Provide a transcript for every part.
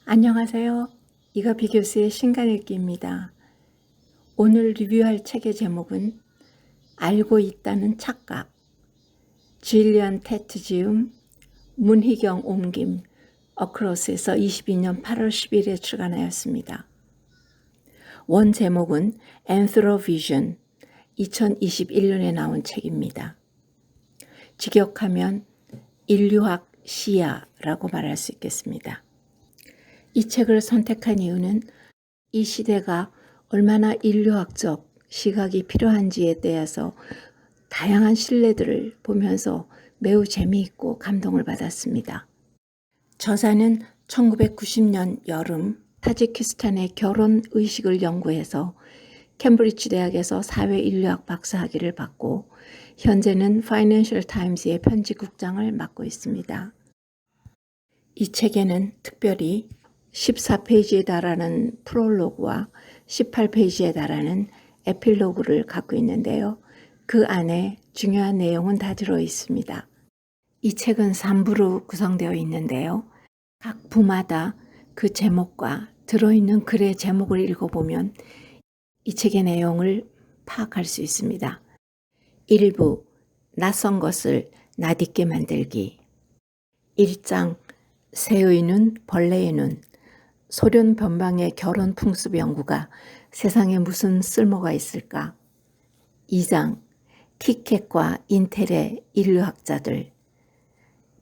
안녕하세요. 이가비 교수의 신간읽기입니다. 오늘 리뷰할 책의 제목은 알고 있다는 착각, 질리언 테트 지음, 문희경 옮김, 어크로스에서 22년 8월 10일에 출간하였습니다. 원 제목은 Anthrovision, 2021년에 나온 책입니다. 직역하면 인류학 시야라고 말할 수 있겠습니다. 이 책을 선택한 이유는 이 시대가 얼마나 인류학적 시각이 필요한지에 대해서 다양한 신뢰들을 보면서 매우 재미있고 감동을 받았습니다. 저자는 1990년 여름 타지키스탄의 결혼 의식을 연구해서 캠브리지 대학에서 사회인류학 박사학위를 받고 현재는 파이낸셜 타임스의 편집국장을 맡고 있습니다. 이 책에는 특별히 14페이지에 달하는 프롤로그와 18페이지에 달하는 에필로그를 갖고 있는데요. 그 안에 중요한 내용은 다 들어 있습니다. 이 책은 3부로 구성되어 있는데요. 각 부마다 그 제목과 들어있는 글의 제목을 읽어보면 이 책의 내용을 파악할 수 있습니다. 1부, 낯선 것을 낯익게 만들기. 1장, 새의 눈, 벌레의 눈. 소련 변방의 결혼 풍습 연구가 세상에 무슨 쓸모가 있을까? 2장, 티켓과 인텔의 인류학자들.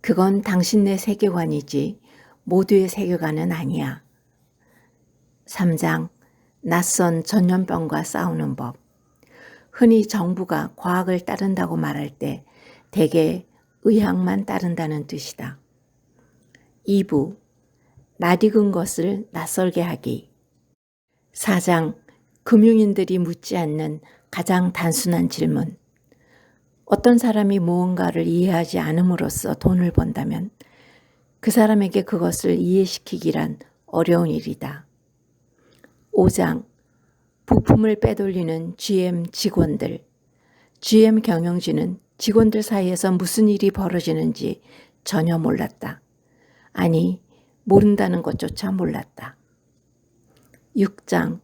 그건 당신네 세계관이지 모두의 세계관은 아니야. 3장, 낯선 전염병과 싸우는 법. 흔히 정부가 과학을 따른다고 말할 때 대개 의학만 따른다는 뜻이다. 2부, 낯익은 것을 낯설게 하기. 4장, 금융인들이 묻지 않는 가장 단순한 질문. 어떤 사람이 무언가를 이해하지 않음으로써 돈을 번다면 그 사람에게 그것을 이해시키기란 어려운 일이다. 5장, 부품을 빼돌리는 GM 직원들. GM 경영진은 직원들 사이에서 무슨 일이 벌어지는지 전혀 몰랐다. 아니, 모른다는 것조차 몰랐다. 6장,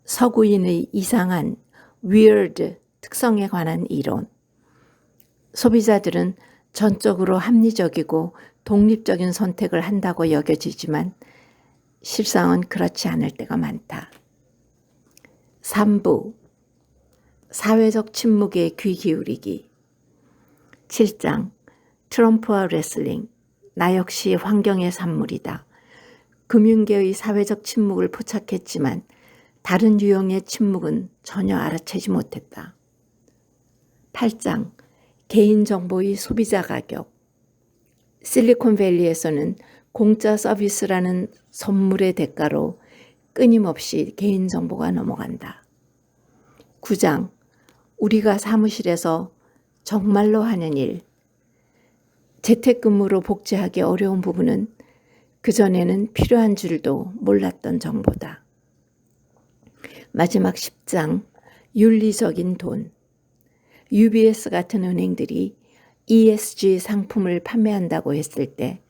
서구인의 이상한 weird 특성에 관한 이론. 소비자들은 전적으로 합리적이고 독립적인 선택을 한다고 여겨지지만 실상은 그렇지 않을 때가 많다. 3부, 사회적 침묵에 귀 기울이기. 7장, 트럼프와 레슬링. 나 역시 환경의 산물이다. 금융계의 사회적 침묵을 포착했지만 다른 유형의 침묵은 전혀 알아채지 못했다. 8장, 개인정보의 소비자 가격. 실리콘밸리에서는 공짜 서비스라는 선물의 대가로 끊임없이 개인정보가 넘어간다. 9장, 우리가 사무실에서 정말로 하는 일. 재택근무로 복제하기 어려운 부분은 그전에는 필요한 줄도 몰랐던 정보다. 마지막 10장, 윤리적인 돈. UBS 같은 은행들이 ESG 상품을 판매한다고 했을 때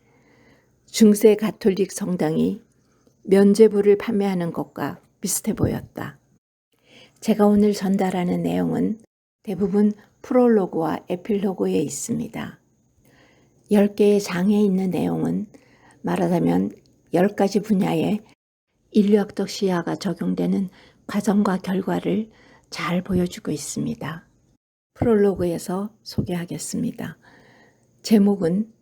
중세 가톨릭 성당이 면죄부를 판매하는 것과 비슷해 보였다. 제가 오늘 전달하는 내용은 대부분 프롤로그와 에필로그에 있습니다. 10개의 장에 있는 내용은 말하자면 10가지 분야의 인류학적 시야가 적용되는 과정과 결과를 잘 보여주고 있습니다. 프롤로그에서 소개하겠습니다. 제목은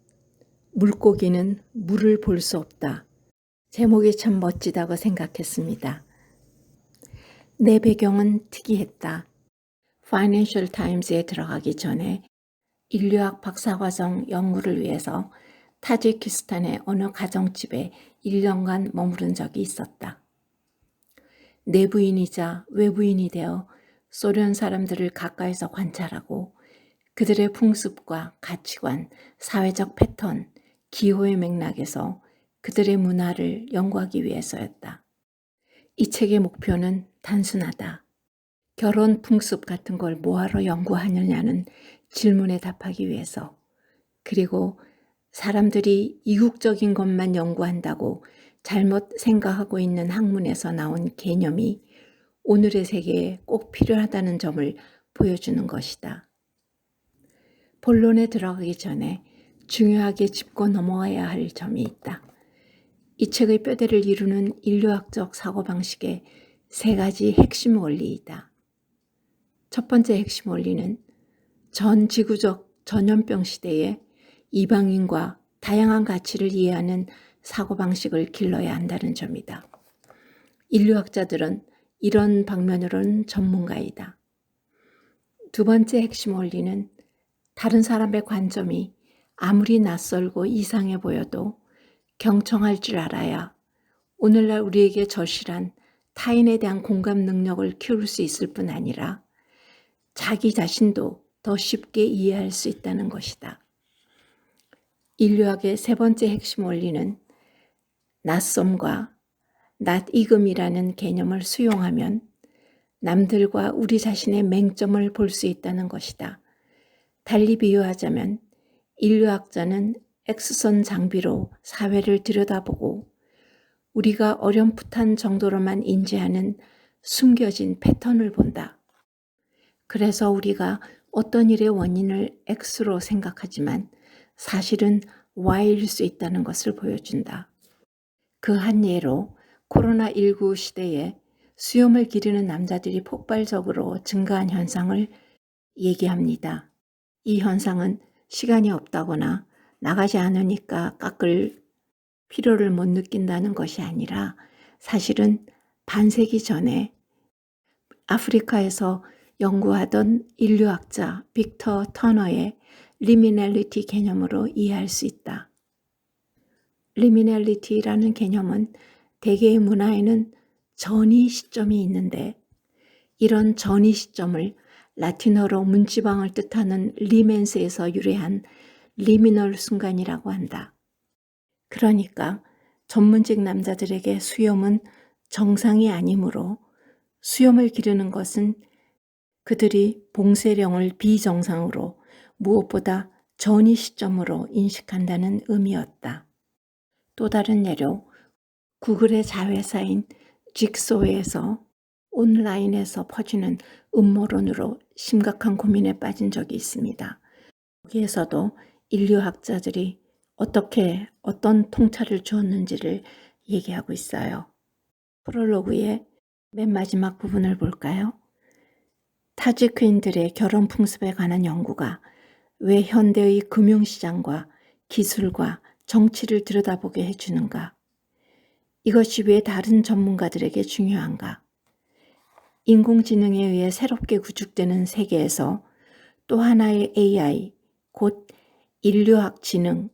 물고기는 물을 볼 수 없다. 제목이 참 멋지다고 생각했습니다. 내 배경은 특이했다. 파이낸셜 타임스에 들어가기 전에 인류학 박사과정 연구를 위해서 타지키스탄의 어느 가정집에 1년간 머무른 적이 있었다. 내부인이자 외부인이 되어 소련 사람들을 가까이서 관찰하고 그들의 풍습과 가치관, 사회적 패턴, 기호의 맥락에서 그들의 문화를 연구하기 위해서였다. 이 책의 목표는 단순하다. 결혼 풍습 같은 걸 뭐하러 연구하느냐는 질문에 답하기 위해서, 그리고 사람들이 이국적인 것만 연구한다고 잘못 생각하고 있는 학문에서 나온 개념이 오늘의 세계에 꼭 필요하다는 점을 보여주는 것이다. 본론에 들어가기 전에 중요하게 짚고 넘어가야 할 점이 있다. 이 책의 뼈대를 이루는 인류학적 사고방식의 세 가지 핵심 원리이다. 첫 번째 핵심 원리는 전 지구적 전염병 시대에 이방인과 다양한 가치를 이해하는 사고방식을 길러야 한다는 점이다. 인류학자들은 이런 방면으로는 전문가이다. 두 번째 핵심 원리는 다른 사람의 관점이 아무리 낯설고 이상해 보여도 경청할 줄 알아야 오늘날 우리에게 절실한 타인에 대한 공감 능력을 키울 수 있을 뿐 아니라 자기 자신도 더 쉽게 이해할 수 있다는 것이다. 인류학의 세 번째 핵심 원리는 낯섦과 낯익음이라는 개념을 수용하면 남들과 우리 자신의 맹점을 볼 수 있다는 것이다. 달리 비유하자면 인류학자는 X선 장비로 사회를 들여다보고 우리가 어렴풋한 정도로만 인지하는 숨겨진 패턴을 본다. 그래서 우리가 어떤 일의 원인을 X로 생각하지만 사실은 Y일 수 있다는 것을 보여준다. 그 한 예로 코로나19 시대에 수염을 기르는 남자들이 폭발적으로 증가한 현상을 얘기합니다. 이 현상은 시간이 없다거나 나가지 않으니까 깎을 필요를 못 느낀다는 것이 아니라 사실은 반세기 전에 아프리카에서 연구하던 인류학자 빅터 터너의 리미널리티 개념으로 이해할 수 있다. 리미널리티라는 개념은 대개의 문화에는 전이 시점이 있는데 이런 전이 시점을 라틴어로 문지방을 뜻하는 리멘스에서 유래한 리미널 순간이라고 한다. 그러니까 전문직 남자들에게 수염은 정상이 아니므로 수염을 기르는 것은 그들이 봉쇄령을 비정상으로 무엇보다 전이 시점으로 인식한다는 의미였다. 또 다른 예로 구글의 자회사인 직소에서 온라인에서 퍼지는 음모론으로 심각한 고민에 빠진 적이 있습니다. 여기에서도 인류학자들이 어떤 통찰을 주었는지를 얘기하고 있어요. 프롤로그의 맨 마지막 부분을 볼까요? 타지크인들의 결혼 풍습에 관한 연구가 왜 현대의 금융시장과 기술과 정치를 들여다보게 해주는가? 이것이 왜 다른 전문가들에게 중요한가? 인공지능에 의해 새롭게 구축되는 세계에서 또 하나의 AI, 곧 인류학 지능,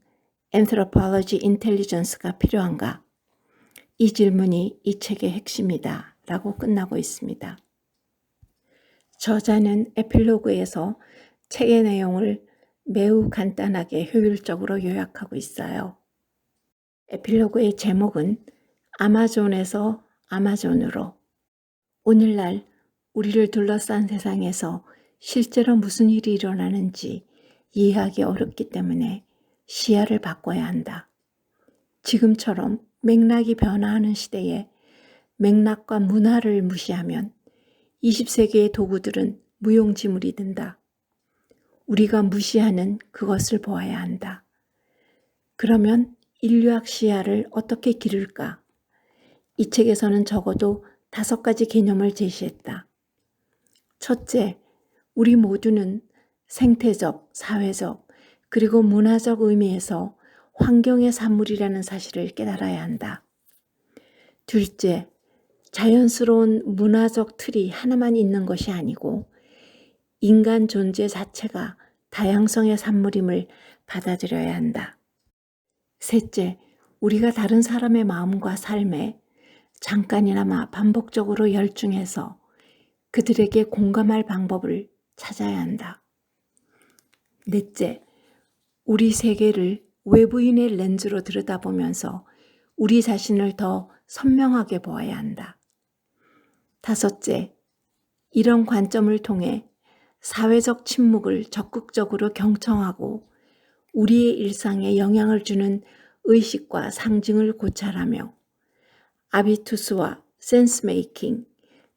Anthropology Intelligence가 필요한가? 이 질문이 이 책의 핵심이다 라고 끝나고 있습니다. 저자는 에필로그에서 책의 내용을 매우 간단하게 효율적으로 요약하고 있어요. 에필로그의 제목은 아마존에서 아마존으로. 오늘날 우리를 둘러싼 세상에서 실제로 무슨 일이 일어나는지 이해하기 어렵기 때문에 시야를 바꿔야 한다. 지금처럼 맥락이 변화하는 시대에 맥락과 문화를 무시하면 20세기의 도구들은 무용지물이 된다. 우리가 무시하는 그것을 보아야 한다. 그러면 인류학 시야를 어떻게 기를까? 이 책에서는 적어도 5가지 개념을 제시했다. 첫째, 우리 모두는 생태적, 사회적, 그리고 문화적 의미에서 환경의 산물이라는 사실을 깨달아야 한다. 둘째, 자연스러운 문화적 틀이 하나만 있는 것이 아니고 인간 존재 자체가 다양성의 산물임을 받아들여야 한다. 셋째, 우리가 다른 사람의 마음과 삶에 잠깐이나마 반복적으로 열중해서 그들에게 공감할 방법을 찾아야 한다. 넷째, 우리 세계를 외부인의 렌즈로 들여다보면서 우리 자신을 더 선명하게 보아야 한다. 다섯째, 이런 관점을 통해 사회적 침묵을 적극적으로 경청하고 우리의 일상에 영향을 주는 의식과 상징을 고찰하며 아비투스와 센스 메이킹,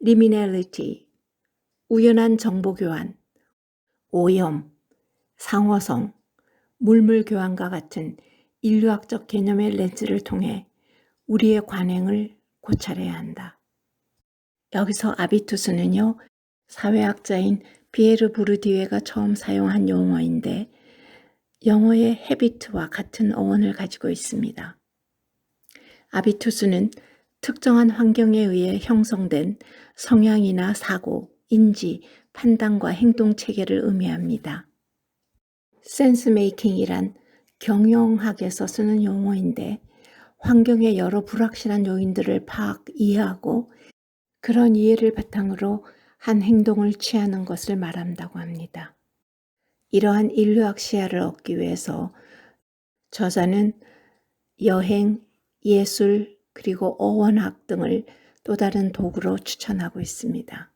리미널리티, 우연한 정보 교환, 오염, 상어성, 물물 교환과 같은 인류학적 개념의 렌즈를 통해 우리의 관행을 고찰해야 한다. 여기서 아비투스는요, 사회학자인 피에르 부르디에가 처음 사용한 용어인데 영어의 헤비트와 같은 어원을 가지고 있습니다. 아비투스는 특정한 환경에 의해 형성된 성향이나 사고, 인지, 판단과 행동 체계를 의미합니다. 센스 메이킹이란 경영학에서 쓰는 용어인데 환경의 여러 불확실한 요인들을 이해하고 그런 이해를 바탕으로 한 행동을 취하는 것을 말한다고 합니다. 이러한 인류학 시야를 얻기 위해서 저자는 여행, 예술, 그리고 어원학 등을 또 다른 도구로 추천하고 있습니다.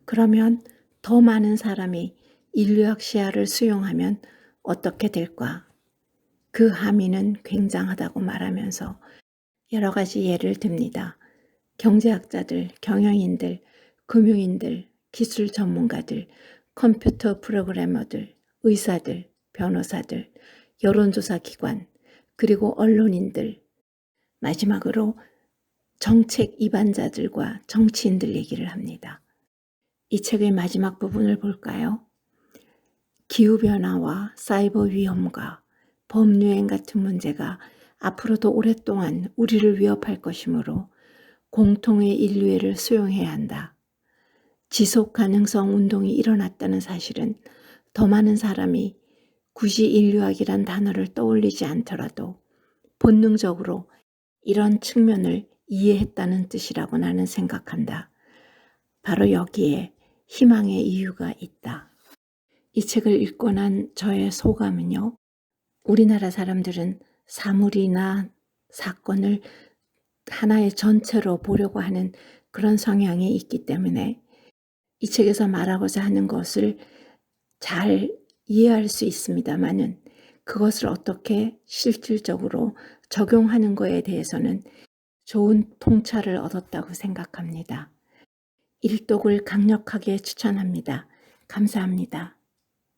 그러면 더 많은 사람이 인류학 시야를 수용하면 어떻게 될까? 그 함의는 굉장하다고 말하면서 여러 가지 예를 듭니다. 경제학자들, 경영인들, 금융인들, 기술 전문가들, 컴퓨터 프로그래머들, 의사들, 변호사들, 여론조사 기관, 그리고 언론인들, 마지막으로 정책 입안자들과 정치인들 얘기를 합니다. 이 책의 마지막 부분을 볼까요? 기후변화와 사이버 위험과 범유행 같은 문제가 앞으로도 오랫동안 우리를 위협할 것이므로 공통의 인류애를 수용해야 한다. 지속 가능성 운동이 일어났다는 사실은 더 많은 사람이 굳이 인류학이란 단어를 떠올리지 않더라도 본능적으로 이런 측면을 이해했다는 뜻이라고 나는 생각한다. 바로 여기에 희망의 이유가 있다. 이 책을 읽고 난 저의 소감은요. 우리나라 사람들은 사물이나 사건을 하나의 전체로 보려고 하는 그런 성향이 있기 때문에 이 책에서 말하고자 하는 것을 잘 이해할 수 있습니다만은 그것을 어떻게 실질적으로 적용하는 것에 대해서는 좋은 통찰을 얻었다고 생각합니다. 일독을 강력하게 추천합니다. 감사합니다.